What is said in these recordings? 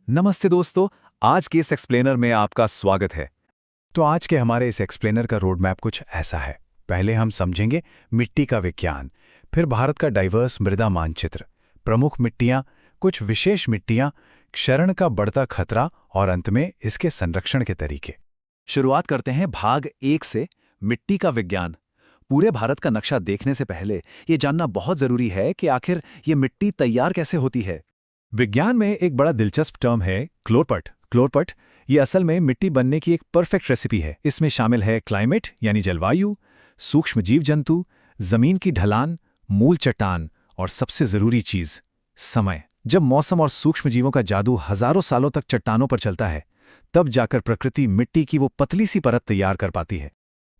नमस्ते दोस्तों। आज के इस एक्सप्लेनर में आपका स्वागत है। तो आज के हमारे इस एक्सप्लेनर का रोड मैप कुछ ऐसा है। पहले हम समझेंगे मिट्टी का विज्ञान, फिर भारत का डाइवर्स मृदा मानचित्र, प्रमुख मिट्टियां, कुछ विशेष मिट्टियां, क्षरण का बढ़ता खतरा और अंत में इसके संरक्षण के तरीके। शुरुआत करते हैं भाग 1 से, मिट्टी का विज्ञान। पूरे भारत का नक्शा देखने से पहले ये जानना बहुत जरूरी है कि आखिर ये मिट्टी तैयार कैसे होती है। विज्ञान में एक बड़ा दिलचस्प टर्म है क्लोरपट। क्लोरपट ये असल में मिट्टी बनने की एक परफेक्ट रेसिपी है। इसमें शामिल है क्लाइमेट यानी जलवायु, सूक्ष्म जीव जंतु, जमीन की ढलान, मूल चट्टान और सबसे जरूरी चीज समय। जब मौसम और सूक्ष्म जीवों का जादू हजारों सालों तक चट्टानों पर चलता है, तब जाकर प्रकृति मिट्टी की वो पतली सी परत तैयार कर पाती है।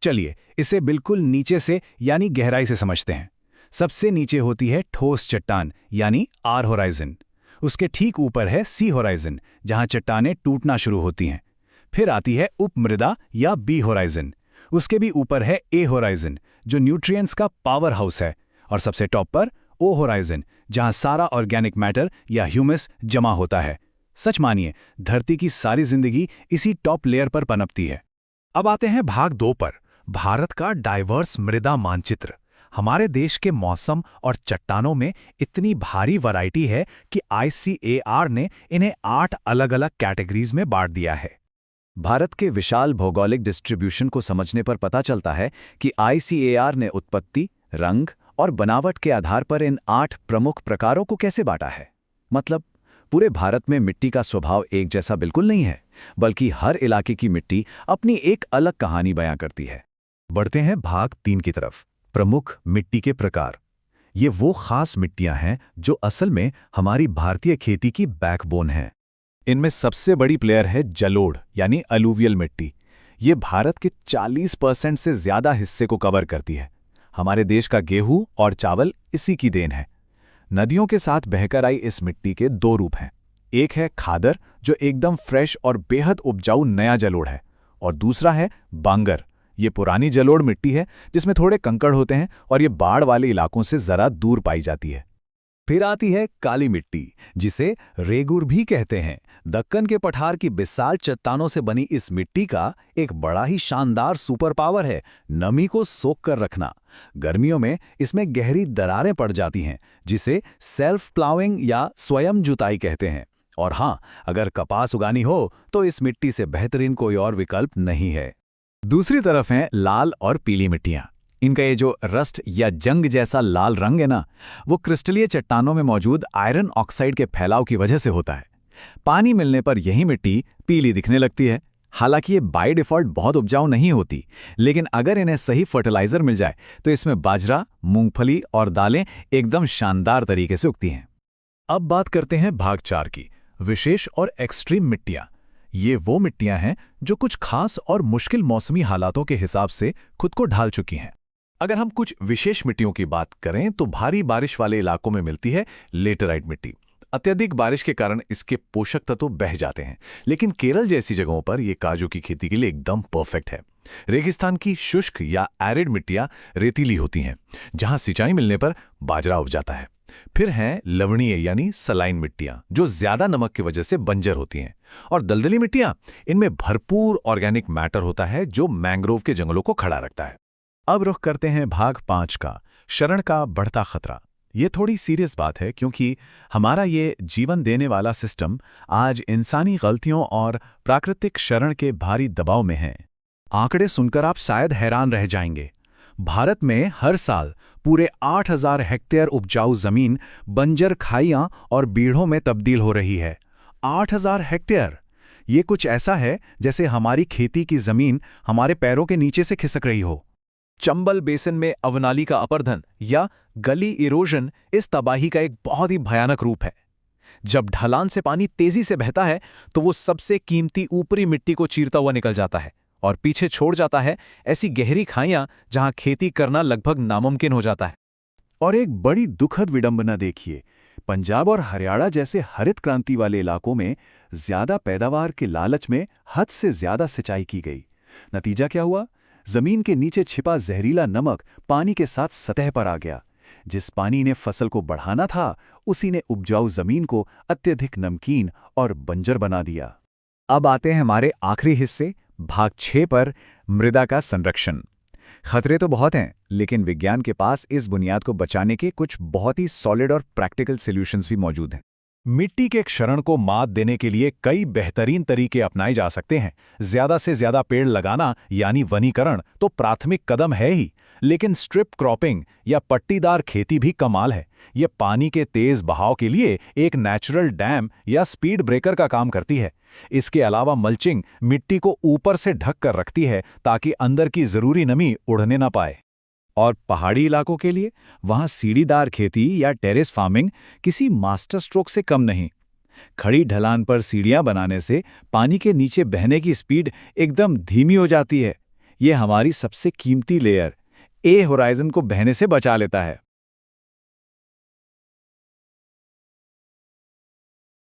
चलिए इसे बिल्कुल नीचे से यानी गहराई से समझते हैं। सबसे नीचे होती है ठोस चट्टान यानी आर होराइजन। उसके ठीक ऊपर है सी होराइजन, जहां चट्टानें टूटना शुरू होती हैं। फिर आती है उपमृदा या बी होराइजन। उसके भी ऊपर है ए होराइजन, जो न्यूट्रिएंट्स का पावर हाउस है। और सबसे टॉप पर ओ होराइजन, जहां सारा ऑर्गेनिक मैटर या ह्यूमस जमा होता है। सच मानिए, धरती की सारी जिंदगी इसी टॉप लेयर पर पनपती है। अब आते हैं भाग 2 पर, भारत का डाइवर्स मृदा मानचित्र। हमारे देश के मौसम और चट्टानों में इतनी भारी वैरायटी है कि ICAR ने इन्हें 8 अलग-अलग कैटेगरीज में बांट दिया है। भारत के विशाल भौगोलिक डिस्ट्रीब्यूशन को समझने पर पता चलता है कि ICAR ने उत्पत्ति, रंग और बनावट के आधार पर इन 8 प्रमुख प्रकारों को कैसे बांटा है। मतलब पूरे भारत में मिट्टी का स्वभाव एक जैसा बिल्कुल नहीं है, बल्कि हर इलाके की मिट्टी अपनी एक अलग कहानी बयां करती है। बढ़ते हैं भाग 3 की तरफ, प्रमुख मिट्टी के प्रकार। ये वो खास मिट्टियां हैं जो असल में हमारी भारतीय खेती की बैकबोन हैं। इनमें सबसे बड़ी प्लेयर है जलोढ़ यानी अलूवियल मिट्टी। ये भारत के 40% से ज्यादा हिस्से को कवर करती है। हमारे देश का गेहूं और चावल इसी की देन है। नदियों के साथ बहकर आई इस मिट्टी के 2 रूप हैं। एक है खादर, जो एकदम फ्रेश और बेहद उपजाऊ नया जलोढ़ है, और दूसरा है बांगर। ये पुरानी जलोढ़ मिट्टी है जिसमें थोड़े कंकड़ होते हैं और ये बाढ़ वाले इलाकों से जरा दूर पाई जाती है। फिर आती है काली मिट्टी, जिसे रेगुर भी कहते हैं। दक्कन के पठार की विशाल चट्टानों से बनी इस मिट्टी का एक बड़ा ही शानदार सुपर पावर है, नमी को सोख कर रखना। गर्मियों में इसमें गहरी दरारें पड़ जाती हैं, जिसे सेल्फ प्लाविंग या स्वयं जुताई कहते हैं। और हाँ, अगर कपास उगानी हो तो इस मिट्टी से बेहतरीन कोई और विकल्प नहीं है। दूसरी तरफ हैं लाल और पीली मिट्टियां। इनका ये जो रस्ट या जंग जैसा लाल रंग है ना, वो क्रिस्टलीय चट्टानों में मौजूद आयरन ऑक्साइड के फैलाव की वजह से होता है। पानी मिलने पर यही मिट्टी पीली दिखने लगती है। हालांकि ये बाय डिफॉल्ट बहुत उपजाऊ नहीं होती, लेकिन अगर इन्हें सही फर्टिलाइजर मिल जाए तो इसमें बाजरा, मूंगफली और दालें एकदम शानदार तरीके से उगती हैं। अब बात करते हैं भाग 4 की, विशेष और एक्सट्रीम मिट्टियां। ये वो मिट्टियां हैं जो कुछ खास और मुश्किल मौसमी हालातों के हिसाब से खुद को ढाल चुकी हैं। अगर हम कुछ विशेष मिट्टियों की बात करें तो भारी बारिश वाले इलाकों में मिलती है लेटराइट मिट्टी। अत्यधिक बारिश के कारण इसके पोषक तत्व बह जाते हैं, लेकिन केरल जैसी जगहों पर यह काजू की खेती के लिए एकदम परफेक्ट है। रेगिस्तान की शुष्क या एरिड मिट्टियां रेतीली होती हैं, जहां सिंचाई मिलने पर बाजरा उग जाता है। फिर हैं लवणीय यानी सलाइन मिट्टियां, जो ज्यादा नमक की वजह से बंजर होती हैं। और दलदली मिट्टियां, इनमें भरपूर ऑर्गेनिक मैटर होता है जो मैंग्रोव के जंगलों को खड़ा रखता है। अब रुख करते हैं भाग 5 का, क्षरण का बढ़ता खतरा। ये थोड़ी सीरियस बात है, क्योंकि हमारा ये जीवन देने वाला सिस्टम आज इंसानी गलतियों और प्राकृतिक क्षरण के भारी दबाव में है। आंकड़े सुनकर आप शायद हैरान रह जाएंगे। भारत में हर साल पूरे 8000 हेक्टेयर उपजाऊ जमीन बंजर खाइयां और बीढ़ों में तब्दील हो रही है। 8000 हेक्टेयर! ये कुछ ऐसा है जैसे हमारी खेती की जमीन हमारे पैरों के नीचे से खिसक रही हो। चंबल बेसिन में अवनाली का अपरधन या गली इरोजन इस तबाही का एक बहुत ही भयानक रूप है। जब ढलान से पानी तेजी से बहता है तो वो सबसे कीमती ऊपरी मिट्टी को चीरता हुआ निकल जाता है और पीछे छोड़ जाता है ऐसी गहरी खाइयां जहां खेती करना लगभग नामुमकिन हो जाता है। और एक बड़ी दुखद विडंबना देखिए, पंजाब और हरियाणा जैसे हरित क्रांति वाले इलाकों में ज्यादा पैदावार के लालच में हद से ज्यादा सिंचाई की गई। नतीजा क्या हुआ? जमीन के नीचे छिपा जहरीला नमक पानी के साथ सतह पर आ गया, जिस पानी ने फसल को बढ़ाना था, उसी ने उपजाऊ जमीन को अत्यधिक नमकीन और बंजर बना दिया। अब आते हैं हमारे आखिरी हिस्से, भाग 6 पर, मृदा का संरक्षण। खतरे तो बहुत हैं, लेकिन विज्ञान के पास इस बुनियाद को बचाने के कुछ बहुत ही सॉलिड और प्रैक्टिकल सॉल्यूशंस भी मौजूद हैं। मिट्टी के क्षरण को मात देने के लिए कई बेहतरीन तरीके अपनाए जा सकते हैं। ज्यादा से ज्यादा पेड़ लगाना यानी वनीकरण तो प्राथमिक कदम है ही, लेकिन स्ट्रिप क्रॉपिंग या पट्टीदार खेती भी कमाल है। ये पानी के तेज बहाव के लिए एक नेचुरल डैम या स्पीड ब्रेकर का काम करती है। इसके अलावा मल्चिंग मिट्टी को ऊपर से ढक कर रखती है ताकि अंदर की जरूरी नमी उड़ने ना पाए। और पहाड़ी इलाकों के लिए वहां सीढ़ीदार खेती या टेरेस फार्मिंग किसी मास्टर स्ट्रोक से कम नहीं। खड़ी ढलान पर सीढ़ियां बनाने से पानी के नीचे बहने की स्पीड एकदम धीमी हो जाती है। ये हमारी सबसे कीमती लेयर ए होराइजन को बहने से बचा लेता है।